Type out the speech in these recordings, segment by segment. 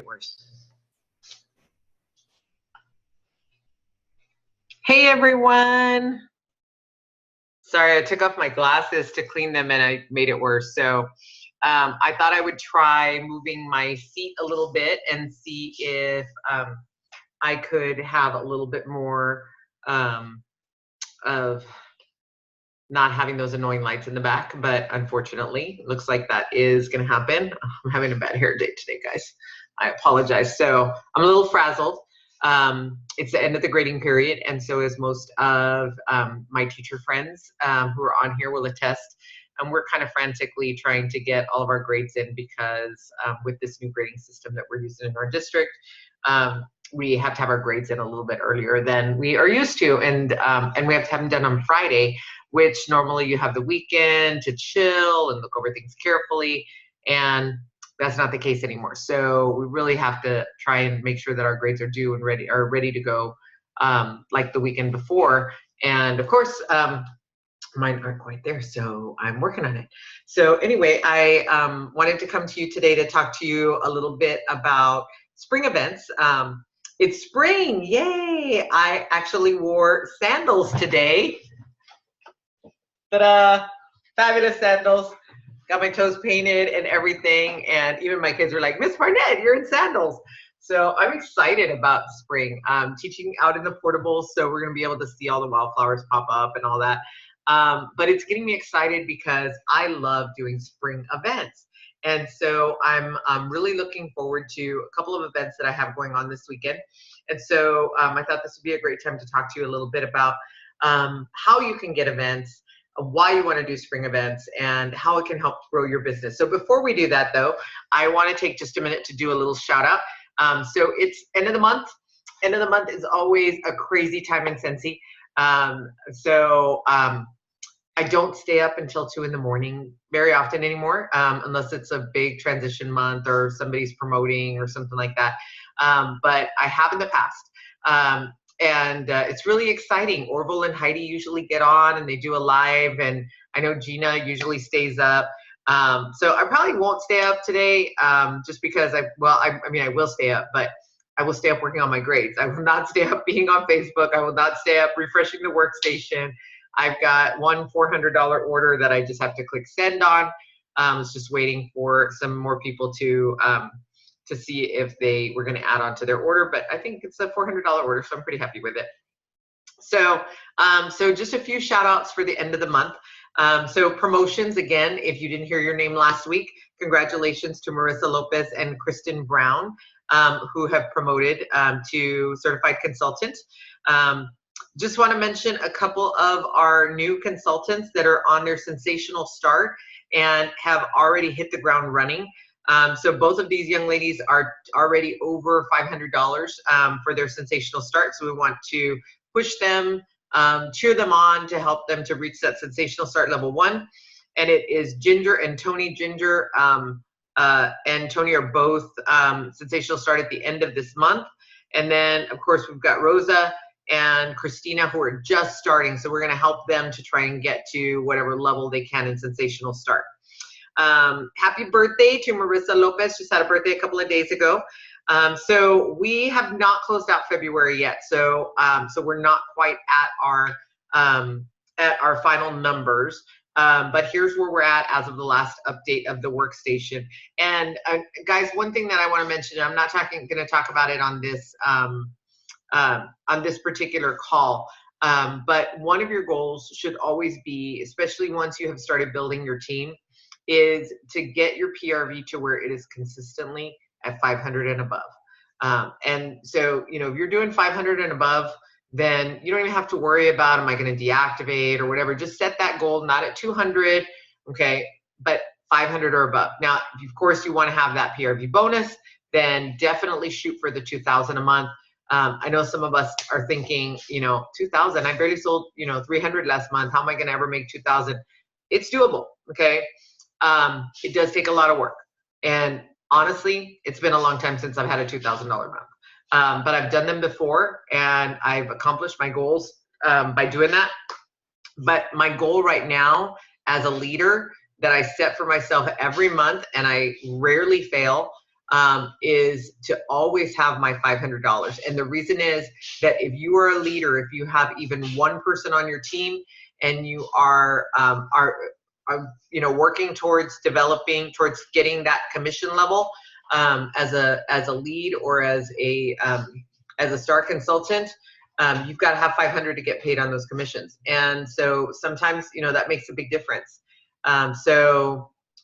Worse. Hey everyone. Sorry, I took off my glasses to clean them and I made it worse. So I thought I would try moving my seat a little bit and see if I could have a little bit more of not having those annoying lights in the back, but unfortunately, it looks like that is going to happen. I'm having a bad hair day today, guys. I apologize. So I'm a little frazzled. It's the end of the grading period, and so is most of my teacher friends who are on here will attest. And we're kind of frantically trying to get all of our grades in because with this new grading system that we're using in our district, we have to have our grades in a little bit earlier than we are used to, and we have to have them done on Friday, which normally you have the weekend to chill and look over things carefully, and that's not the case anymore. So we really have to try and make sure that our grades are due and ready to go like the weekend before. And of course, mine aren't quite there, so I'm working on it. So anyway, I wanted to come to you today to talk to you a little bit about spring events. It's spring, yay! I actually wore sandals today. Ta-da! Fabulous sandals. Got my toes painted and everything, and even my kids are like, Miss Barnett, you're in sandals. So I'm excited about spring. Teaching out in the portables, so we're going to be able to see all the wildflowers pop up and all that. But it's getting me excited because I love doing spring events. And so I'm really looking forward to a couple of events that I have going on this weekend. And so I thought this would be a great time to talk to you a little bit about how you can get events, why you want to do spring events, and how it can help grow your business. So before we do that though, I want to take just a minute to do a little shout out. So it's end of the month. End of the month is always a crazy time in Scentsy. I don't stay up until 2 in the morning very often anymore, unless it's a big transition month or somebody's promoting or something like that. But I have in the past. And it's really exciting. Orville and Heidi usually get on and they do a live, and I know Gina usually stays up. So I probably won't stay up today just because I will stay up, but I will stay up working on my grades. I will not stay up being on Facebook. I will not stay up refreshing the workstation. I've got one $400 order that I just have to click send on. I was just waiting for some more people to see if they were going to add on to their order, but I think it's a $400 order, so I'm pretty happy with it. So, so just a few shout outs for the end of the month. So promotions, again, if you didn't hear your name last week, congratulations to Marissa Lopez and Kristen Brown, who have promoted to certified consultant. Just want to mention a couple of our new consultants that are on their sensational start and have already hit the ground running. So both of these young ladies are already over $500 for their sensational start. So we want to push them, cheer them on to help them to reach that sensational start level 1. And it is Ginger and Tony. Ginger and Tony are both sensational start at the end of this month. And then of course we've got Rosa and Christina who are just starting. So we're going to help them to try and get to whatever level they can in sensational start. Happy birthday to Marissa Lopez. Just had a birthday a couple of days ago. So we have not closed out February yet. So so we're not quite at our final numbers. But here's where we're at as of the last update of the workstation. And guys, one thing that I want to mention, I'm not going to talk about it on this particular call. But one of your goals should always be, especially once you have started building your team, is to get your PRV to where it is consistently at 500 and above. And so, you know, if you're doing 500 and above, then you don't even have to worry about, am I going to deactivate or whatever. Just set that goal, not at 200, okay, but 500 or above. Now, of course, you want to have that PRV bonus, then definitely shoot for the 2,000 a month. I know some of us are thinking, you know, 2,000, I barely sold, you know, 300 last month. How am I going to ever make 2,000? It's doable, okay? It does take a lot of work. And honestly, it's been a long time since I've had a $2,000 month. But I've done them before and I've accomplished my goals by doing that. But my goal right now as a leader that I set for myself every month, and I rarely fail, is to always have my $500. And the reason is that if you are a leader, if you have even one person on your team and you are working towards getting that commission level as a lead or as a star consultant, you've got to have 500 to get paid on those commissions. And so sometimes, that makes a big difference.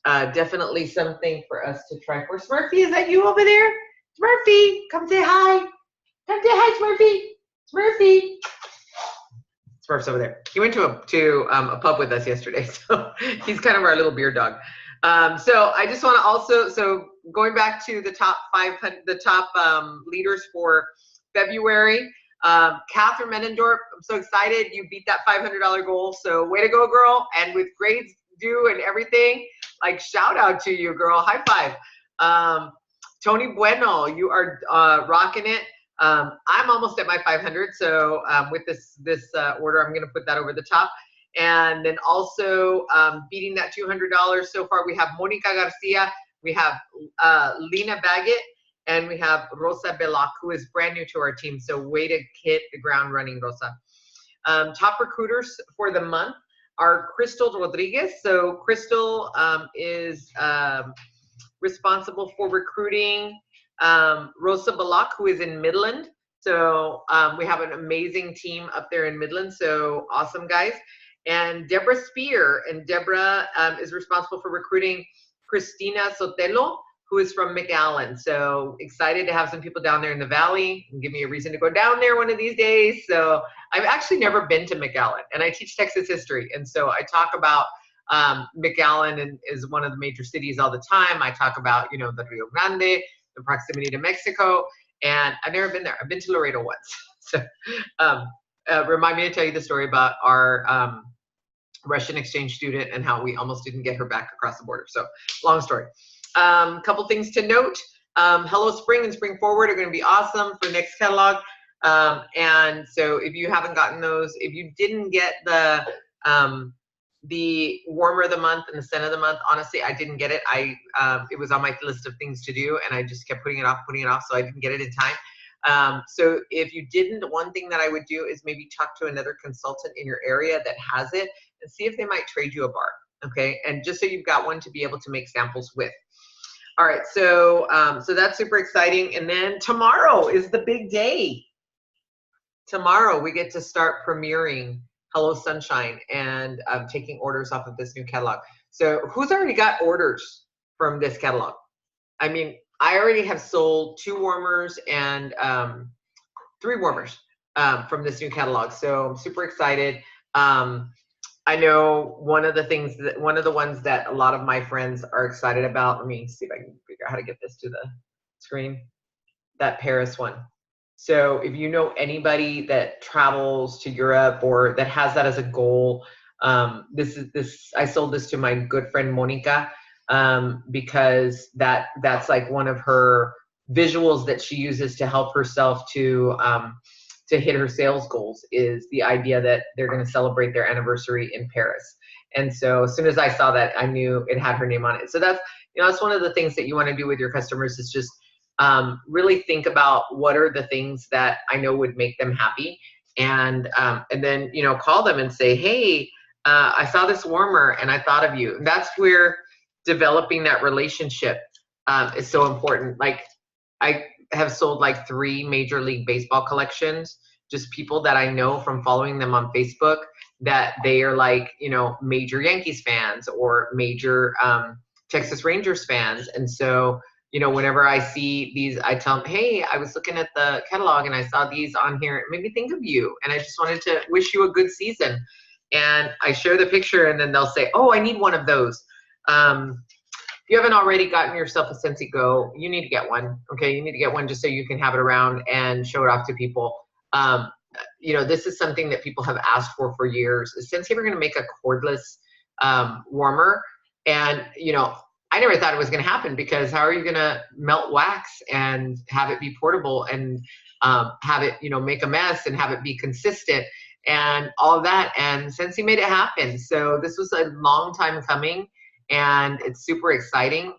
Definitely something for us to try for. Smurfy, is that you over there? Smurfy, come say hi. Come say hi, Smurfy. Smurfy. Smurf's over there. He went to a pub with us yesterday, so he's kind of our little beer dog. So I just want to also, going back to the top 500, the top leaders for February. Catherine Menendorf, I'm so excited you beat that $500 goal. So way to go, girl. And with grades due and everything, like shout out to you, girl. High five. Tony Bueno, you are rocking it. I'm almost at my 500. So with this order, I'm going to put that over the top. And then also beating that $200 so far, we have Monica Garcia, we have Lena Baggett, and we have Rosa Belak, who is brand new to our team. So way to hit the ground running, Rosa. Top recruiters for the month are Crystal Rodriguez. So Crystal is responsible for recruiting Rosa Belak, who is in Midland. So we have an amazing team up there in Midland. So awesome, guys. And Deborah Spear, and Deborah is responsible for recruiting Christina Sotelo, who is from McAllen. So excited to have some people down there in the Valley and give me a reason to go down there one of these days. So I've actually never been to McAllen, and I teach Texas history. And so I talk about McAllen is one of the major cities all the time. I talk about, the Rio Grande, the proximity to Mexico, and I've never been there. I've been to Laredo once. So remind me to tell you the story about our Russian exchange student and how we almost didn't get her back across the border. So long story. Couple things to note. Hello Spring and Spring Forward are going to be awesome for next catalog. And so if you haven't gotten those, if you didn't get the warmer of the month and the scent of the month, honestly, I didn't get it. It was on my list of things to do, and I just kept putting it off, so I didn't get it in time. So if you didn't, one thing that I would do is maybe talk to another consultant in your area that has it and see if they might trade you a bar. Okay, and just so you've got one to be able to make samples with. All right, so that's super exciting. And then tomorrow is the big day. Tomorrow we get to start premiering Hello Sunshine and taking orders off of this new catalog. So who's already got orders from this catalog? I mean, I already have sold 2 warmers and 3 warmers from this new catalog. So I'm super excited. I know one of the ones that a lot of my friends are excited about. Let me see if I can figure out how to get this to the screen. That Paris one. So if you know anybody that travels to Europe or that has that as a goal, I sold this to my good friend Monica because that's like one of her visuals that she uses to help herself to hit her sales goals, is the idea that they're going to celebrate their anniversary in Paris. And so as soon as I saw that, I knew it had her name on it. So that's one of the things that you want to do with your customers, is just really think about what are the things that I know would make them happy, and then call them and say, hey, I saw this warmer and I thought of you. And that's where developing that relationship is so important. Like, I have sold like 3 Major League Baseball collections, just people that I know from following them on Facebook, that they are like, major Yankees fans or major Texas Rangers fans. And so, whenever I see these, I tell them, hey, I was looking at the catalog and I saw these on here. It made me think of you. And I just wanted to wish you a good season. And I share the picture, and then they'll say, oh, I need one of those. If you haven't already gotten yourself a Scentsy Go, you need to get one. Okay, you need to get one just so you can have it around and show it off to people. This is something that people have asked for years. Scentsy, we're going to make a cordless warmer, and I never thought it was going to happen, because how are you going to melt wax and have it be portable and have it make a mess and have it be consistent and all of that? And Scentsy made it happen. So this was a long time coming, and it's super exciting.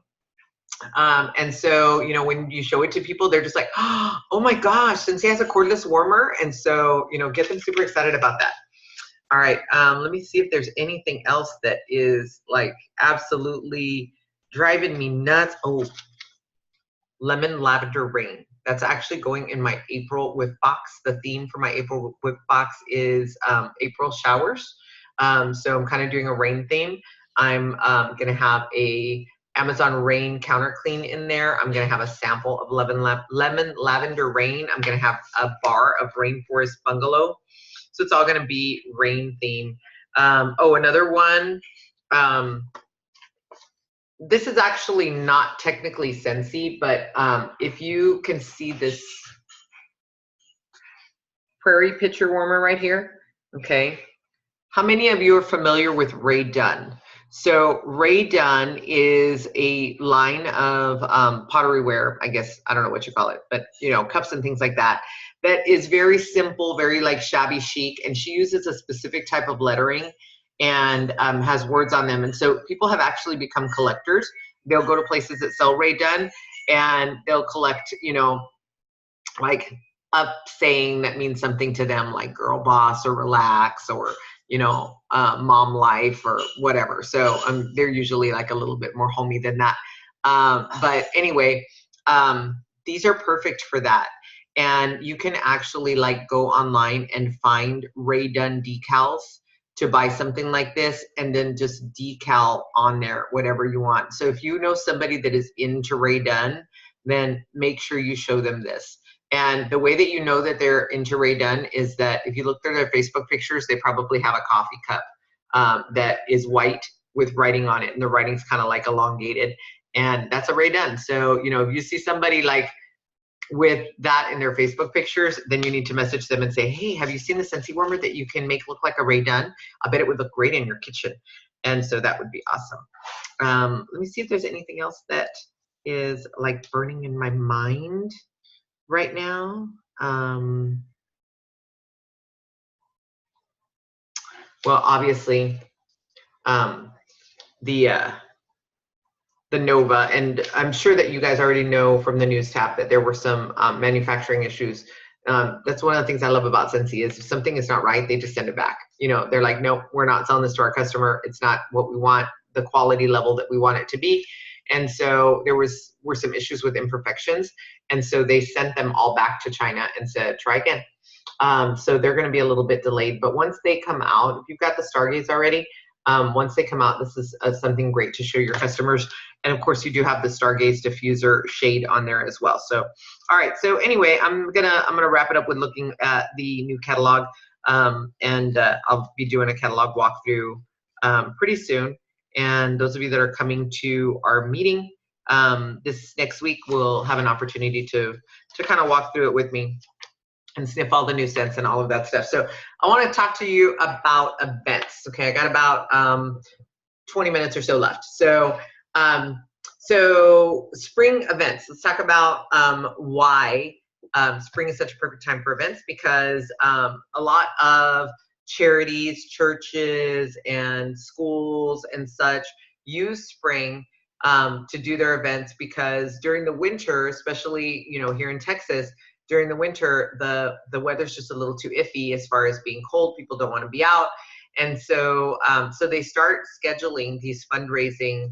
And so, you know, when you show it to people, they're just like, oh my gosh, Scentsy has a cordless warmer. And so, you know, get them super excited about that. All right, let me see if there's anything else that is like absolutely driving me nuts. Oh, lemon lavender rain. That's actually going in my April whip box. The theme for my April whip box is April showers. So I'm kind of doing a rain theme. I'm going to have a Amazon Rain counter clean in there. I'm going to have a sample of lemon lavender rain. I'm going to have a bar of rainforest bungalow. So it's all going to be rain theme. Oh, another one. This is actually not technically Scentsy, but if you can see this prairie pitcher warmer right here, okay? How many of you are familiar with Rae Dunn? So Rae Dunn is a line of pottery ware, I guess, I don't know what you call it, but you know, cups and things like that, that is very simple, very like shabby chic, and she uses a specific type of lettering and has words on them. And so people have actually become collectors. They'll go to places that sell Rae Dunn and they'll collect, you know, like a saying that means something to them, like girl boss or relax or, you know, mom life or whatever. So they're usually like a little bit more homey than that. But anyway, these are perfect for that. And you can actually like go online and find Rae Dunn decals to buy something like this and then just decal on there whatever you want. So if you know somebody that is into Rae Dunn, then make sure you show them this. And the way that you know that they're into Rae Dunn is that if you look through their Facebook pictures, they probably have a coffee cup that is white with writing on it, and the writing's kind of like elongated, and that's a Rae Dunn. So, you know, if you see somebody like with that in their Facebook pictures, then you need to message them and say, hey, have you seen the Scentsy warmer that you can make look like a Rae Dunn? I bet it would look great in your kitchen. And so that would be awesome. Let me see if there's anything else that is like burning in my mind right now. Well, obviously, the Nova, and I'm sure that you guys already know from the news tab that there were some manufacturing issues. That's one of the things I love about Scentsy is if something is not right, they just send it back. You know, they're like, no, we're not selling this to our customer. It's not what we want, the quality level that we want it to be. And so there were some issues with imperfections. And so they sent them all back to China and said, try again. So they're going to be a little bit delayed. But once they come out, if you've got the Stargaze already, once they come out, this is something great to show your customers. And of course, you do have the Stargaze diffuser shade on there as well. So, all right. So anyway, I'm gonna wrap it up with looking at the new catalog, and I'll be doing a catalog walkthrough pretty soon. And those of you that are coming to our meeting this next week will have an opportunity to kind of walk through it with me and sniff all the new scents and all of that stuff. So I want to talk to you about events. Okay, I got about 20 minutes or so left. So so spring events. Let's talk about why spring is such a perfect time for events, because a lot of charities, churches, and schools and such use spring to do their events, because during the winter, especially, you know, here in Texas, during the winter, the weather's just a little too iffy as far as being cold. People don't want to be out. And so so they start scheduling these fundraising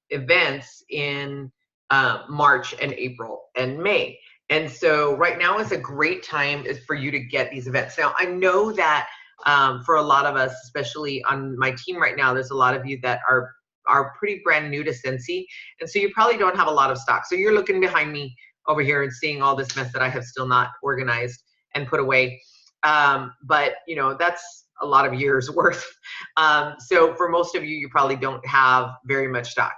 events in March and April and May. And so right now is a great time for you to get these events. Now, I know that for a lot of us, especially on my team right now, there's a lot of you that are pretty brand new to Scentsy. And so you probably don't have a lot of stock. So you're looking behind me over here and seeing all this mess that I have still not organized and put away. But you know, that's a lot of years worth. So for most of you, you probably don't have very much stock.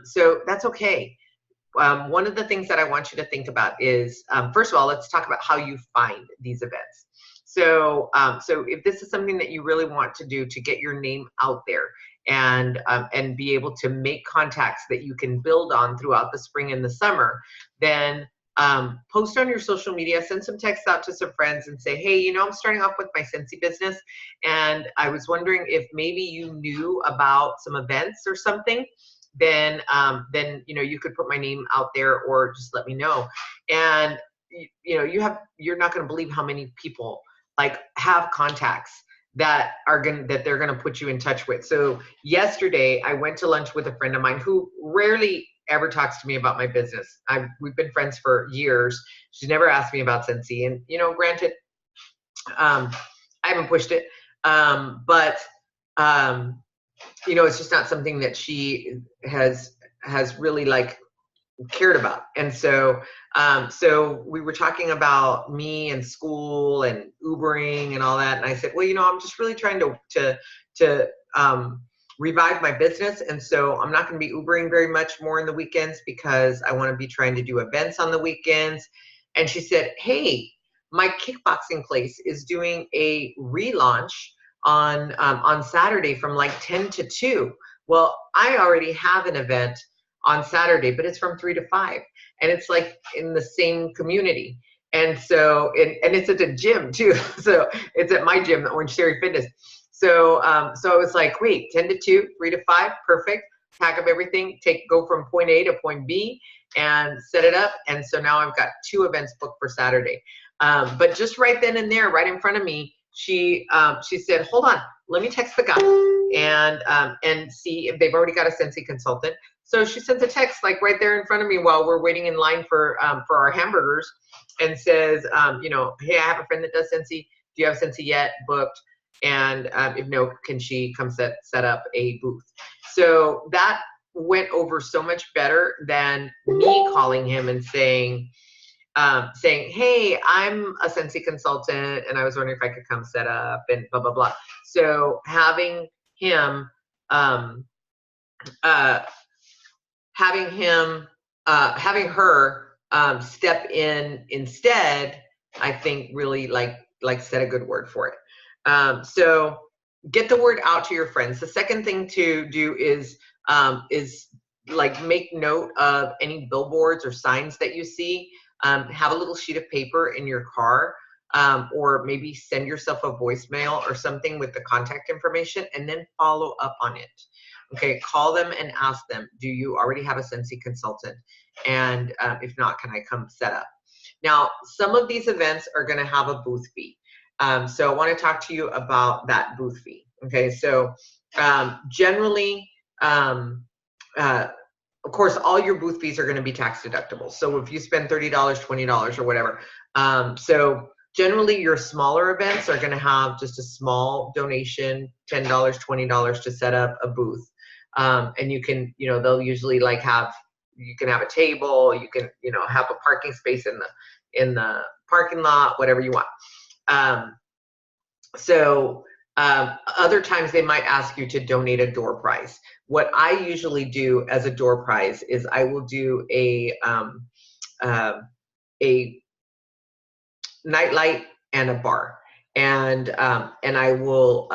So that's okay. One of the things that I want you to think about is, first of all, let's talk about how you find these events. So, so if this is something that you really want to do to get your name out there and be able to make contacts that you can build on throughout the spring and the summer, then post on your social media, send some texts out to some friends and say, hey, you know, I'm starting off with my Scentsy business, and I was wondering if maybe you knew about some events or something then you could put my name out there or just let me know. And you're not going to believe how many people like have contacts that they're gonna put you in touch with. So yesterday I went to lunch with a friend of mine who rarely ever talks to me about my business. We've been friends for years. She's never asked me about Scentsy, and granted, I haven't pushed it, but it's just not something that she has really like cared about. And so we were talking about me and school and Ubering and all that. And I said, well, I'm just really trying to revive my business. And so I'm not going to be Ubering very much more in the weekends because I want to be trying to do events on the weekends. And she said, hey, my kickboxing place is doing a relaunch on Saturday from like 10 to 2. Well, I already have an event on Saturday, but it's from 3 to 5, and it's like in the same community. And so, and it's at the gym too. So it's at my gym, the Orange Theory Fitness. So, so I was like, wait, 10 to 2, 3 to 5, perfect. Pack up everything, go from point A to point B and set it up. And so now I've got 2 events booked for Saturday. But just right then and there, right in front of me, she said, hold on, let me text the guy and see if they've already got a Scentsy consultant. So she sends a text like right there in front of me while we're waiting in line for our hamburgers, and says, hey, I have a friend that does Scentsy. Do you have Scentsy yet? Booked. And if no, can she come set up a booth? So that went over so much better than me calling him and saying, hey, I'm a Scentsy consultant and I was wondering if I could come set up and blah, blah, blah. So having him, having her step in instead, I think really like said a good word for it. So get the word out to your friends. The second thing to do is like make note of any billboards or signs that you see. Have a little sheet of paper in your car, or maybe send yourself a voicemail or something with the contact information, and then follow up on it. Okay, call them and ask them, do you already have a Scentsy consultant? And if not, can I come set up? Now, some of these events are going to have a booth fee. So I want to talk to you about that booth fee. Okay, so generally, of course, all your booth fees are going to be tax deductible. So if you spend $30, $20 or whatever, so generally your smaller events are going to have just a small donation, $10, $20 to set up a booth. And you can, they'll usually like you can have a table, you can, have a parking space in the parking lot, whatever you want. Other times they might ask you to donate a door prize. What I usually do as a door prize is I will do a nightlight and a bar, and I will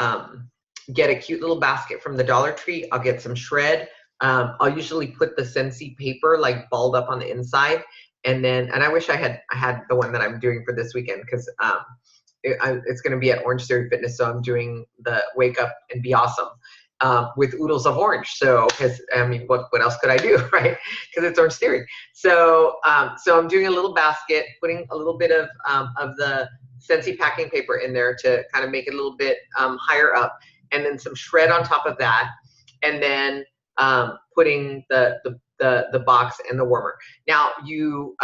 get a cute little basket from the Dollar Tree. I'll get some shred. I'll usually put the Scentsy paper like balled up on the inside, and I wish I had the one that I'm doing for this weekend, because it's going to be at Orange Theory Fitness, so I'm doing the Wake Up and Be Awesome with oodles of orange. So, because I mean, what else could I do, right? Because it's Orange Theory. So, so I'm doing a little basket, putting a little bit of the Scentsy packing paper in there to kind of make it a little bit higher up, and then some shred on top of that, and then putting the box and the warmer. Now, you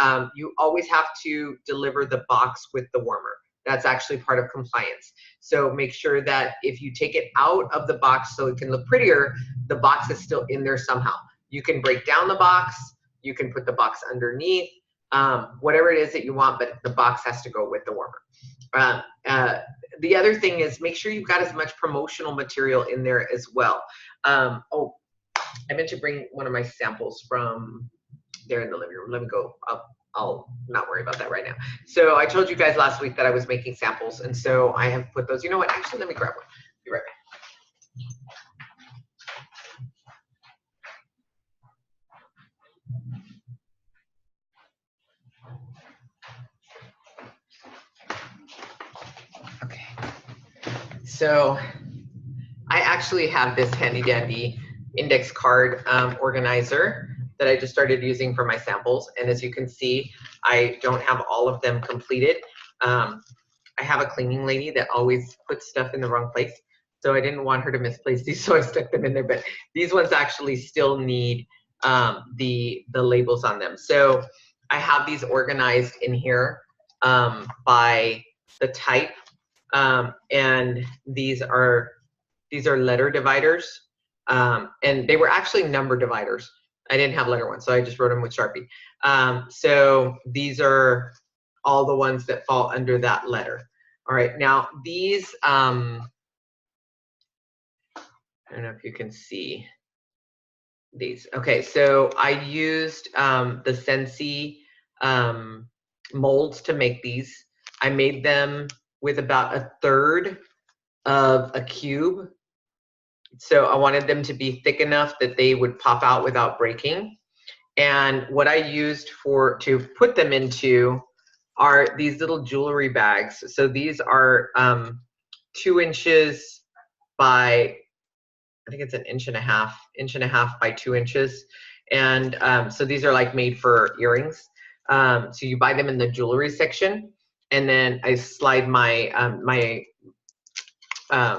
always have to deliver the box with the warmer. That's actually part of compliance. So make sure that if you take it out of the box so it can look prettier, the box is still in there somehow. You can break down the box, you can put the box underneath, whatever it is that you want, but the box has to go with the warmer. The other thing is make sure you've got as much promotional material in there as well. Oh, I meant to bring one of my samples from there in the living room. Let me go up. I'll not worry about that right now. So I told you guys last week that I was making samples, and so I have put those. You know what? Actually, let me grab one. Be right back. Okay. So I actually have this handy dandy index card organizer that I just started using for my samples. And as you can see, I don't have all of them completed. I have a cleaning lady that always puts stuff in the wrong place. So I didn't want her to misplace these, so I stuck them in there. But these ones actually still need the labels on them. So I have these organized in here by the type, and these are letter dividers, and they were actually number dividers. I didn't have letter ones, so I just wrote them with Sharpie. So these are all the ones that fall under that letter. All right, now these, I don't know if you can see these. Okay, so I used the Scentsy molds to make these. I made them with about 1/3 of a cube. So I wanted them to be thick enough that they would pop out without breaking. And what I used to put them into are these little jewelry bags. So these are 2 inches by, I think it's an inch and a half by 2 inches. And so these are like made for earrings. So you buy them in the jewelry section, and then I slide my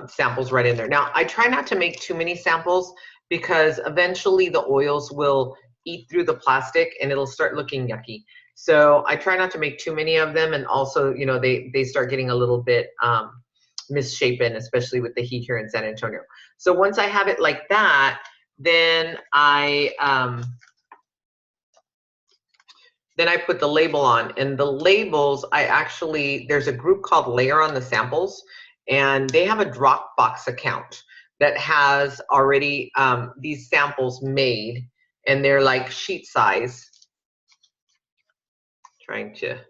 samples right in there. Now, I try not to make too many samples because eventually the oils will eat through the plastic and it'll start looking yucky. So I try not to make too many of them, and also, you know, they start getting a little bit misshapen, especially with the heat here in San Antonio. So once I have it like that, then I put the label on. And the labels, there's a group called Layer on the Samples, and they have a Dropbox account that has already these samples made, and they're like sheet size. Trying to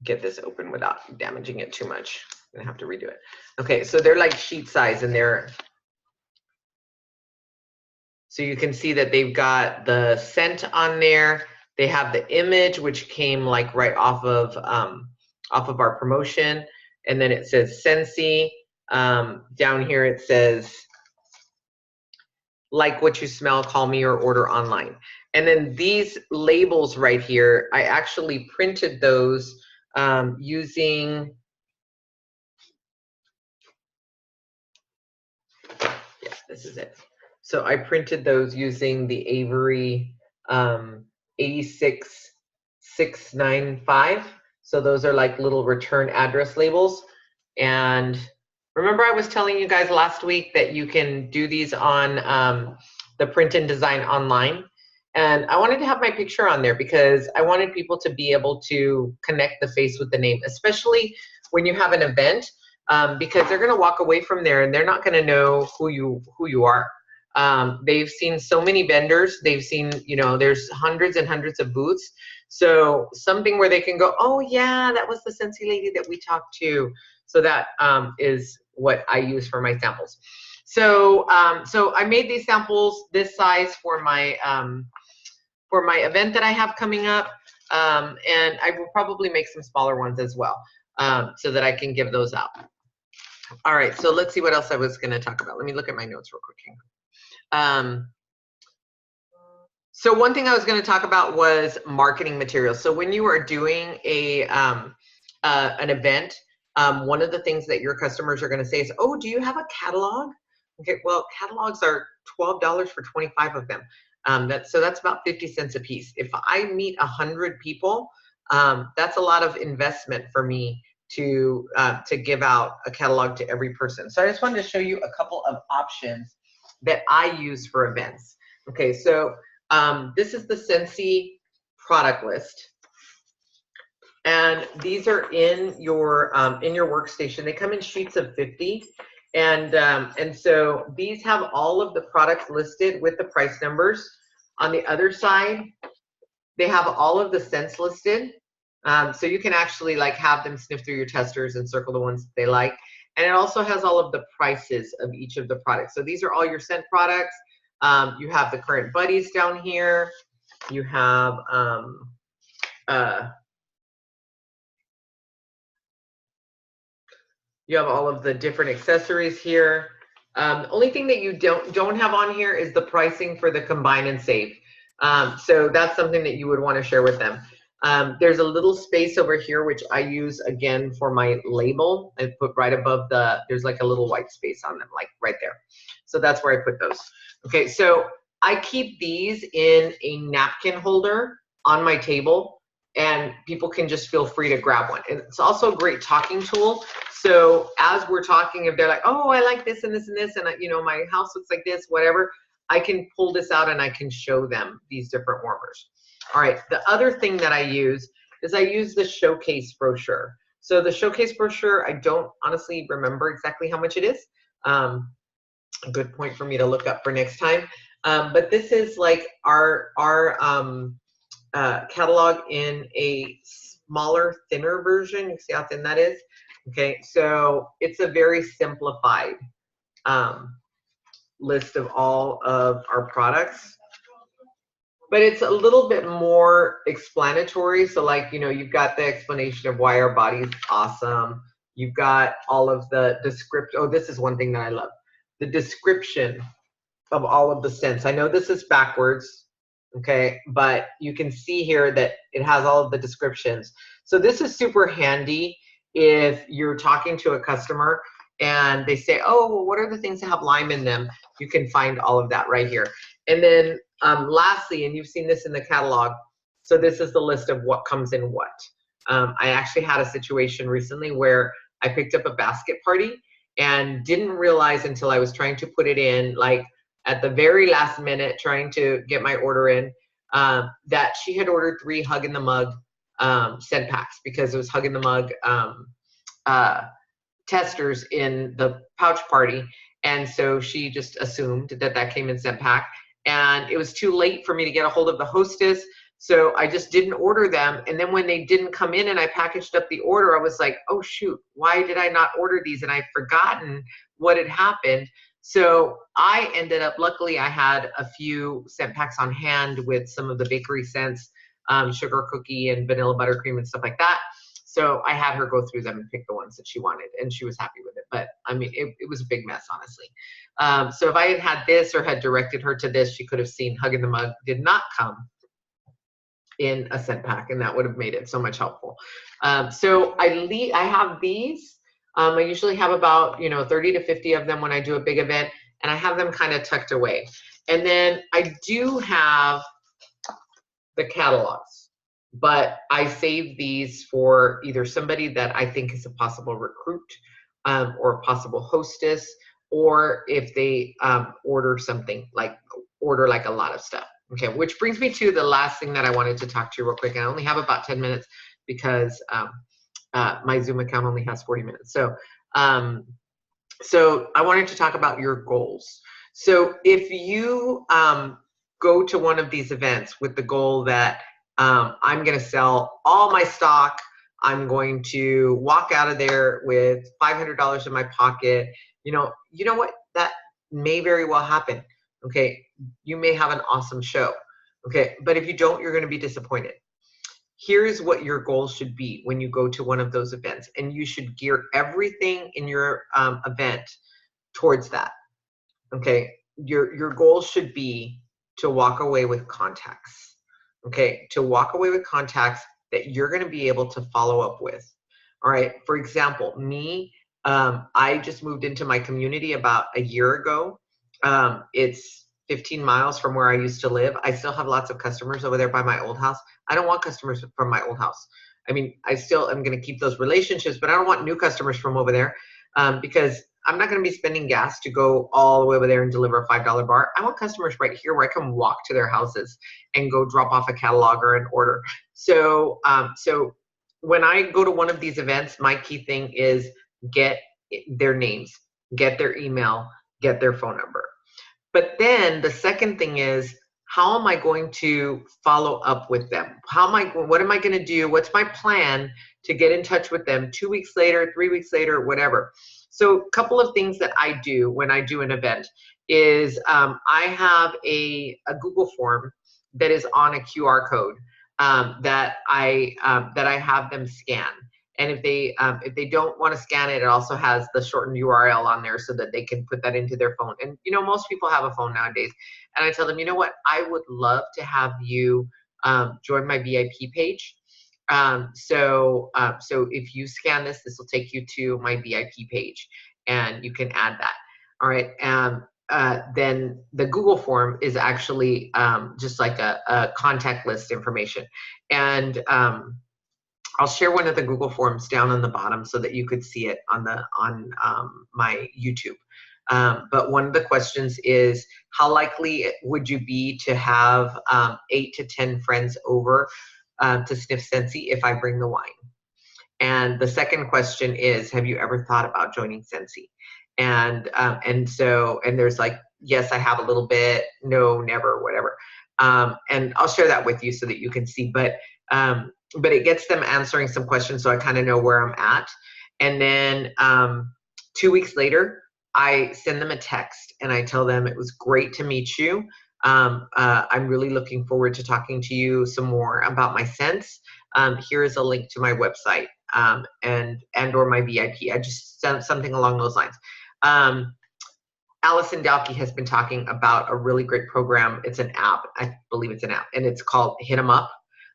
get this open without damaging it too much. I'm gonna have to redo it. Okay, so they're like sheet size, and so you can see that they've got the scent on there. They have the image, which came like right off of our promotion, and then it says Scentsy. Down here it says, like what you smell, call me or order online. And then these labels right here, I actually printed those using, yeah, this is it. So I printed those using the Avery 86695. So those are like little return address labels. And remember, I was telling you guys last week that you can do these on the Print and Design online. And I wanted to have my picture on there because I wanted people to be able to connect the face with the name, especially when you have an event, because they're going to walk away from there and they're not going to know who you are. They've seen so many vendors. They've seen, you know, there's hundreds and hundreds of booths. So something where they can go, oh yeah, that was the Scentsy lady that we talked to. So that is what I use for my samples. So so I made these samples this size for my event that I have coming up, and I will probably make some smaller ones as well, so that I can give those out. All right, so let's see what else I was going to talk about. Let me look at my notes real quick. So one thing I was going to talk about was marketing materials. So when you are doing an event, one of the things that your customers are going to say is, oh, do you have a catalog? Okay, well, catalogs are $12 for 25 of them. So that's about 50 cents a piece. If I meet 100 people, that's a lot of investment for me to give out a catalog to every person. So I just wanted to show you a couple of options that I use for events. Okay, so this is the Scentsy product list, and these are in your workstation. They come in sheets of 50, and so these have all of the products listed with the price numbers. On the other side, they have all of the scents listed, so you can actually like have them sniff through your testers and circle the ones that they like. And it also has all of the prices of each of the products. So these are all your scent products. You have the current buddies down here. You have all of the different accessories here. Only thing that you don't have on here is the pricing for the combine and save. So that's something that you would want to share with them. There's a little space over here, which I use again for my label. I put right above there's like a little white space on them, like right there. So that's where I put those. Okay, so I keep these in a napkin holder on my table, and people can just feel free to grab one. And it's also a great talking tool. So as we're talking, if they're like, oh, I like this and this and this, and my house looks like this, whatever, I can pull this out and I can show them these different warmers. All right, the other thing that I use is I use the showcase brochure. So the showcase brochure, I don't honestly remember exactly how much it is. A good point for me to look up for next time. But this is like our catalog in a smaller, thinner version. You see how thin that is? Okay, so it's a very simplified list of all of our products, but it's a little bit more explanatory. So like, you've got the explanation of why our body's awesome. You've got all of the description. Oh, this is one thing that I love. The description of all of the scents. I know this is backwards, okay, but you can see here that it has all of the descriptions. So this is super handy if you're talking to a customer and they say, oh, well, what are the things that have lime in them? You can find all of that right here. And then lastly, and you've seen this in the catalog, so this is the list of what comes in what. I actually had a situation recently where I picked up a basket party and didn't realize until I was trying to put it in, like at the very last minute, trying to get my order in, that she had ordered 3 Hug in the Mug scent packs, because it was Hug in the Mug testers in the pouch party. And so she just assumed that that came in scent pack. And it was too late for me to get a hold of the hostess. So I just didn't order them. And then when they didn't come in and I packaged up the order, I was like, oh shoot, why did I not order these? And I'd forgotten what had happened. So I ended up, luckily I had a few scent packs on hand with some of the bakery scents, sugar cookie and vanilla buttercream and stuff like that. So I had her go through them and pick the ones that she wanted, and she was happy with it. But I mean, it was a big mess, honestly. So if I had had this or had directed her to this, she could have seen Hug in the Mug did not come in a scent pack, and that would have made it so much helpful. So I have these. I usually have about 30 to 50 of them when I do a big event, and I have them kind of tucked away. And then I do have the catalogs, but I save these for either somebody that I think is a possible recruit or a possible hostess, or if they order something, like a lot of stuff. Okay, which brings me to the last thing that I wanted to talk to you real quick. I only have about 10 minutes because my Zoom account only has 40 minutes. So I wanted to talk about your goals. So if you go to one of these events with the goal that I'm going to sell all my stock, I'm going to walk out of there with $500 in my pocket, you know what? That may very well happen. Okay, you may have an awesome show. Okay, but if you don't, you're going to be disappointed. Here's what your goals should be when you go to one of those events, and you should gear everything in your event towards that. Okay, your goal should be to walk away with contacts. Okay, to walk away with contacts that you're going to be able to follow up with. All right, for example, me, I just moved into my community about a year ago. It's 15 miles from where I used to live. I still have lots of customers over there by my old house. I don't want customers from my old house. I mean, I still am going to keep those relationships, but I don't want new customers from over there because I'm not going to be spending gas to go all the way over there and deliver a $5 bar. I want customers right here where I can walk to their houses and go drop off a catalog or an order. So when I go to one of these events, my key thing is get their names, get their email, get their phone number. But then the second thing is, how am I going to follow up with them? What am I going to do? What's my plan to get in touch with them 2 weeks later, 3 weeks later, whatever? So a couple of things that I do when I do an event is I have a Google form that is on a QR code that I have them scan. And if they don't want to scan it, it also has the shortened URL on there so that they can put that into their phone. And you know, most people have a phone nowadays. And I tell them, you know what, I would love to have you join my VIP page. So if you scan this, this will take you to my VIP page, and you can add that. All right. Then the Google form is actually just like a contact list information. And I'll share one of the Google forms down on the bottom so that you could see it on my YouTube. But one of the questions is, how likely would you be to have 8 to 10 friends over to sniff Scentsy if I bring the wine? And the second question is, have you ever thought about joining Scentsy? And there's like, yes, I have a little bit, no, never, whatever. And I'll share that with you so that you can see. But it gets them answering some questions, so I kind of know where I'm at. And then 2 weeks later, I send them a text and I tell them it was great to meet you. I'm really looking forward to talking to you some more about my scents. Here is a link to my website and or my VIP. I just sent something along those lines. Allison Dalkey has been talking about a really great program. It's an app. I believe it's an app, and it's called Hit 'em Up.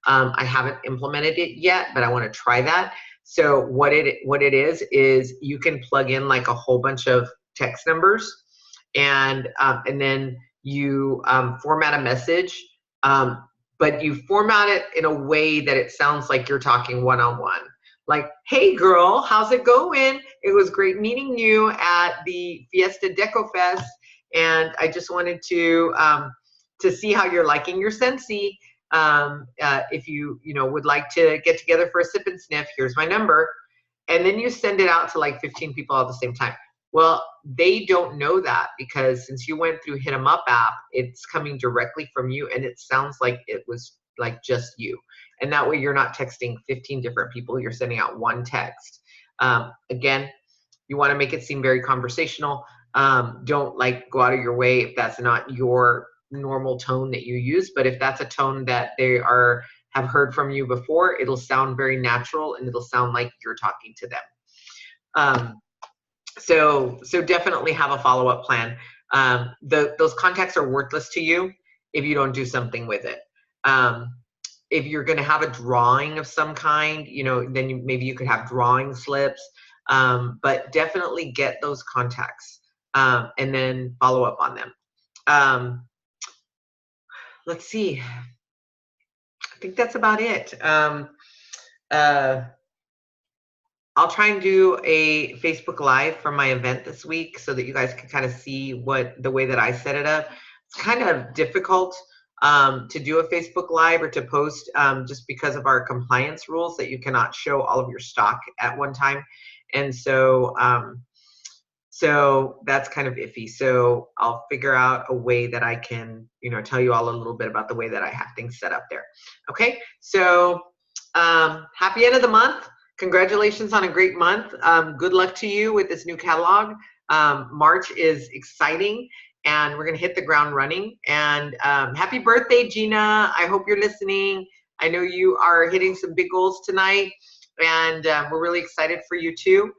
I haven't implemented it yet, but I want to try that. So what it is you can plug in like a whole bunch of text numbers, and then you format a message, but you format it in a way that it sounds like you're talking one-on-one. Like, hey girl, how's it going? It was great meeting you at the Fiesta Deco Fest, and I just wanted to see how you're liking your Scentsy. If you would like to get together for a sip and sniff, here's my number. And then you send it out to like 15 people at the same time. Well, they don't know that, because since you went through Hit 'em Up app, it's coming directly from you, and it sounds like it was like just you. And that way you're not texting 15 different people, you're sending out one text. Again, you want to make it seem very conversational. Don't like go out of your way if that's not your normal tone that you use, but if that's a tone that they have heard from you before, it'll sound very natural and it'll sound like you're talking to them. So definitely have a follow-up plan. Those contacts are worthless to you if you don't do something with it. If you're going to have a drawing of some kind, then maybe you could have drawing slips, but definitely get those contacts and then follow up on them. Let's see. I think that's about it. I'll try and do a Facebook Live from my event this week so that you guys can kind of see the way that I set it up. It's kind of difficult to do a Facebook Live or to post just because of our compliance rules that you cannot show all of your stock at one time. And so that's kind of iffy. So I'll figure out a way that I can, tell you all a little bit about the way that I have things set up there. Okay, so happy end of the month. Congratulations on a great month. Good luck to you with this new catalog. March is exciting, and we're going to hit the ground running. And happy birthday, Gina. I hope you're listening. I know you are hitting some big goals tonight, and we're really excited for you too.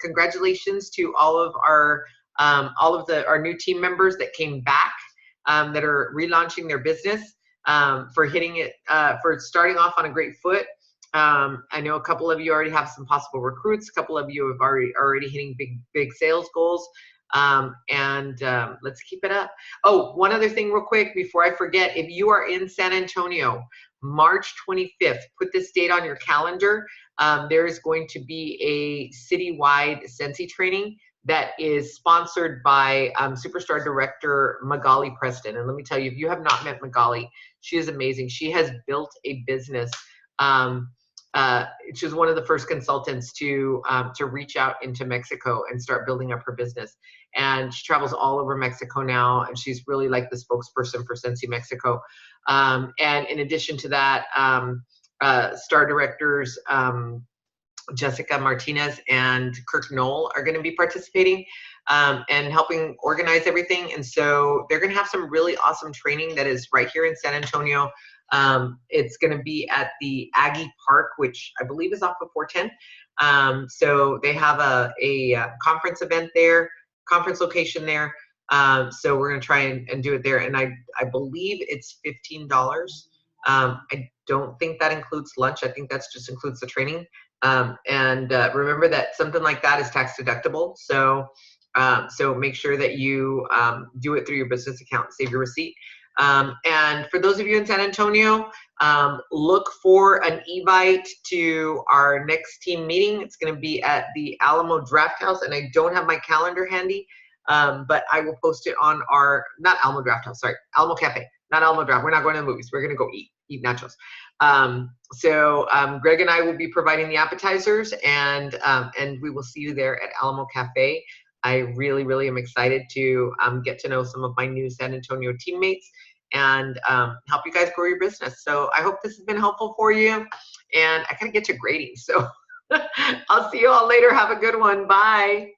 Congratulations to all of our new team members that came back, that are relaunching their business, for hitting it, for starting off on a great foot. I know a couple of you already have some possible recruits. A couple of you have already hitting big sales goals. Let's keep it up. Oh, one other thing real quick before I forget. If you are in San Antonio, March 25th, put this date on your calendar. There is going to be a citywide Scentsy training that is sponsored by Superstar Director Magali Preston. And let me tell you, if you have not met Magali, she is amazing. She has built a business. She was one of the first consultants to reach out into Mexico and start building up her business. And she travels all over Mexico now, and she's really like the spokesperson for Scentsy Mexico. And in addition to that, Star Directors Jessica Martinez and Kirk Knoll are going to be participating and helping organize everything. And so they're going to have some really awesome training that is right here in San Antonio. It's going to be at the Aggie Park, which I believe is off of 410. So they have a conference event there, conference location there. So we're going to try and do it there. And I believe it's $15. I don't think that includes lunch. I think that's just includes the training. And remember that something like that is tax deductible. So make sure that you do it through your business account, save your receipt. And for those of you in San Antonio, look for an invite to our next team meeting. It's going to be at the Alamo Draft House, and I don't have my calendar handy, but I will post it on our, not Alamo Draft House, sorry, Alamo Cafe, not Alamo Draft. We're not going to the movies. We're going to go eat nachos. Greg and I will be providing the appetizers, and we will see you there at Alamo Cafe. I really, really am excited to get to know some of my new San Antonio teammates and help you guys grow your business. So I hope this has been helpful for you. And I gotta get to grading. So I'll see you all later. Have a good one. Bye.